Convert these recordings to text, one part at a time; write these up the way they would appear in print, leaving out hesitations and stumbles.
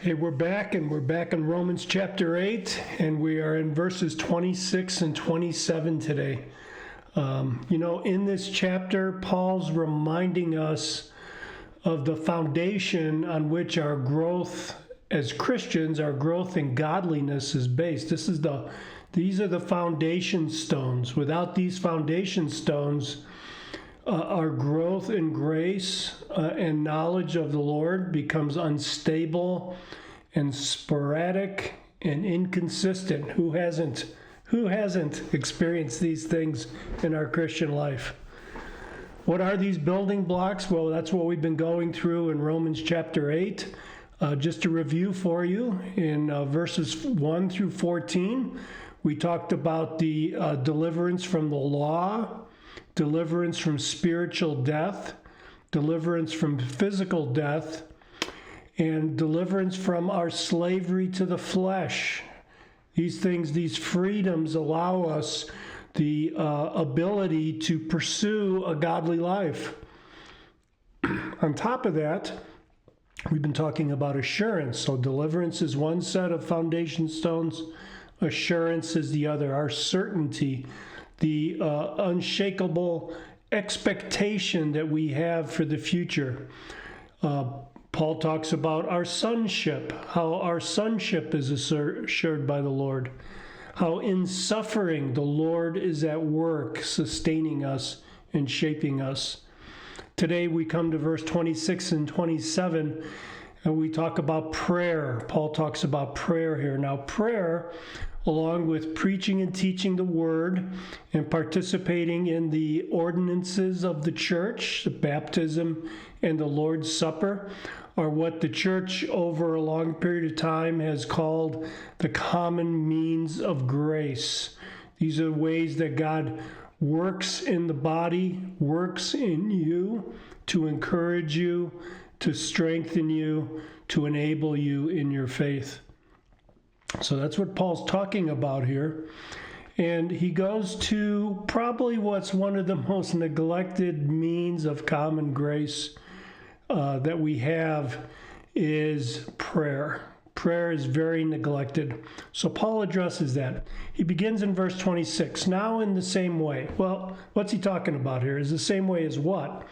Hey, we're back in Romans chapter 8, and we are in verses 26 and 27 today. In this chapter, Paul's reminding us of the foundation on which our growth as Christians, our growth in godliness is based. These are the foundation stones. Without these foundation stones, our growth in grace and knowledge of the Lord becomes unstable and sporadic and inconsistent. Who hasn't experienced these things in our Christian life? What are these building blocks? Well, that's what we've been going through in Romans chapter 8. Just to review for you, in verses 1 through 14, we talked about the deliverance from the law, deliverance from spiritual death, deliverance from physical death, and deliverance from our slavery to the flesh. These freedoms allow us the ability to pursue a godly life. On top of that, we've been talking about assurance. So deliverance is one set of foundation stones. Assurance is the other, our certainty, the unshakable expectation that we have for the future. Paul talks about our sonship, how our sonship is assured by the Lord, how in suffering the Lord is at work sustaining us and shaping us. Today we come to verse 26 and 27, and we talk about prayer. Paul talks about prayer here. Now, prayer, along with preaching and teaching the word and participating in the ordinances of the church, the baptism and the Lord's Supper, are what the church over a long period of time has called the common means of grace. These are ways that God works in the body, works in you to encourage you, to strengthen you, to enable you in your faith. So that's what Paul's talking about here. And he goes to probably what's one of the most neglected means of common grace that we have is prayer. Prayer is very neglected. So Paul addresses that. He begins in verse 26. Now in the same way. Well, what's he talking about here? Is the same way as what?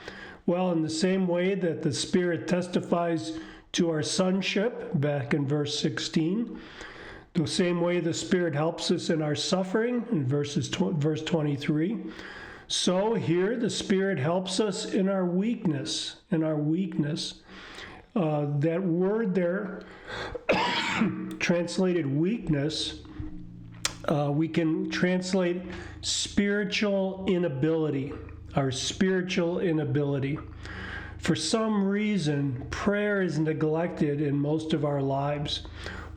Well, in the same way that the Spirit testifies to our sonship, back in verse 16. The same way the Spirit helps us in our suffering, in verse 23. So here the Spirit helps us in our weakness. That word there, translated weakness, we can translate spiritual inability, our spiritual inability. For some reason, prayer is neglected in most of our lives.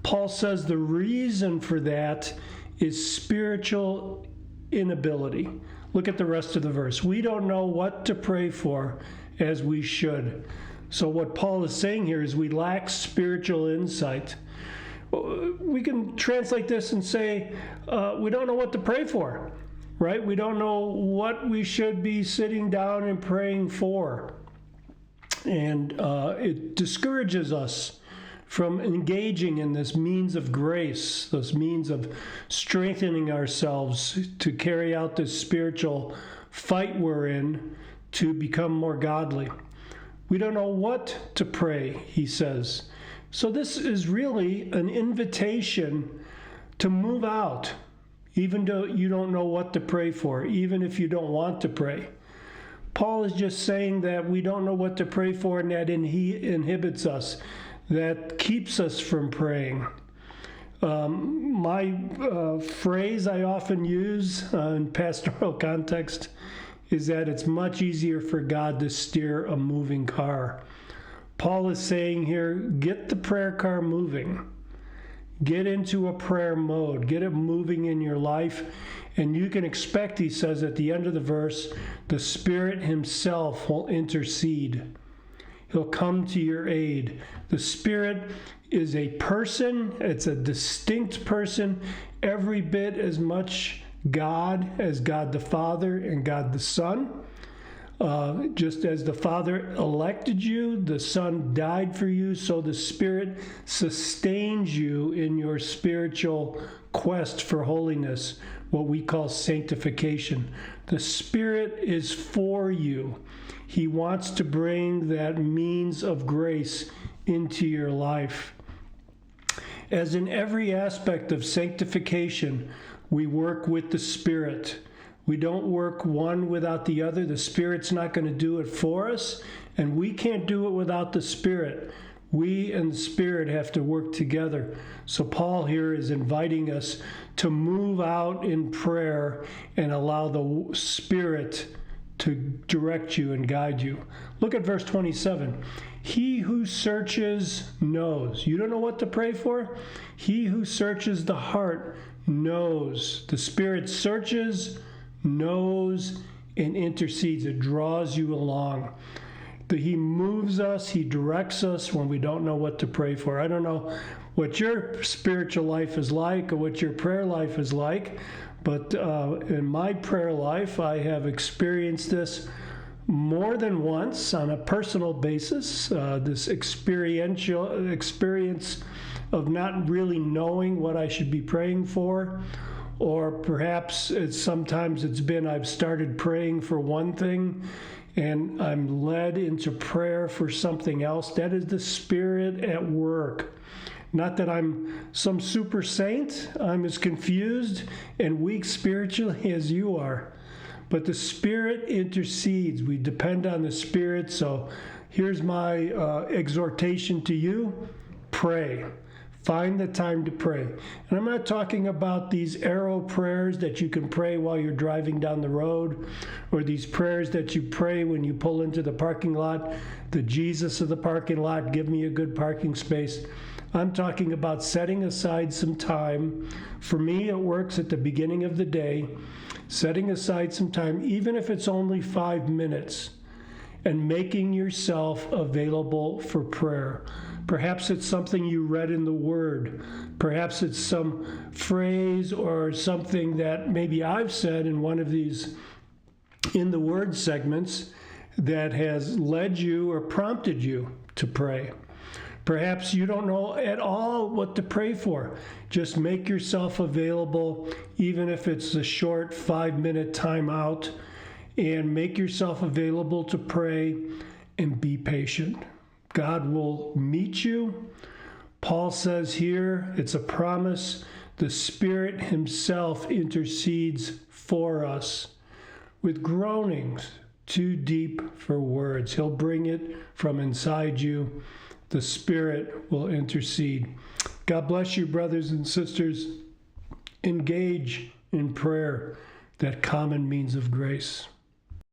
Paul says the reason for that is spiritual inability. Look at the rest of the verse. We don't know what to pray for as we should. So what Paul is saying here is we lack spiritual insight. We can translate this and say, we don't know what to pray for, right? We don't know what we should be sitting down and praying for. And it discourages us from engaging in this means of grace, this means of strengthening ourselves to carry out this spiritual fight we're in to become more godly. We don't know what to pray, he says. So this is really an invitation to move out, even though you don't know what to pray for, even if you don't want to pray. Paul is just saying that we don't know what to pray for, and that he inhibits us, that keeps us from praying. My phrase I often use in pastoral context is that it's much easier for God to steer a moving car. Paul is saying here, get the prayer car moving. Get into a prayer mode. Get it moving in your life. And you can expect, he says at the end of the verse, the Spirit himself will intercede. He'll come to your aid. The Spirit is a person. It's a distinct person, every bit as much God as God the Father and God the Son. Just as the Father elected you, the Son died for you, so the Spirit sustains you in your spiritual quest for holiness, what we call sanctification. The Spirit is for you. He wants to bring that means of grace into your life. As in every aspect of sanctification, we work with the Spirit. We don't work one without the other. The Spirit's not going to do it for us, and we can't do it without the Spirit. We and the Spirit have to work together. So Paul here is inviting us to move out in prayer and allow the Spirit to direct you and guide you. Look at verse 27. He who searches knows. You don't know what to pray for? He who searches the heart knows. The Spirit searches, knows, and intercedes. It draws you along. He moves us, he directs us when we don't know what to pray for. I don't know what your spiritual life is like or what your prayer life is like, but in my prayer life, I have experienced this more than once on a personal basis, this experience of not really knowing what I should be praying for. Or perhaps sometimes it's been I've started praying for one thing and I'm led into prayer for something else. That is the Spirit at work. Not that I'm some super saint. I'm as confused and weak spiritually as you are. But the Spirit intercedes. We depend on the Spirit. So here's my exhortation to you. Pray. Find the time to pray. And I'm not talking about these arrow prayers that you can pray while you're driving down the road, or these prayers that you pray when you pull into the parking lot, the Jesus of the parking lot, give me a good parking space. I'm talking about setting aside some time. For me, it works at the beginning of the day, setting aside some time, even if it's only 5 minutes, and making yourself available for prayer. Perhaps it's something you read in the Word. Perhaps it's some phrase or something that maybe I've said in one of these in the Word segments that has led you or prompted you to pray. Perhaps you don't know at all what to pray for. Just make yourself available, even if it's a short 5-minute time out, and make yourself available to pray and be patient. God will meet you. Paul says here, it's a promise. The Spirit himself intercedes for us with groanings too deep for words. He'll bring it from inside you. The Spirit will intercede. God bless you, brothers and sisters. Engage in prayer, that common means of grace.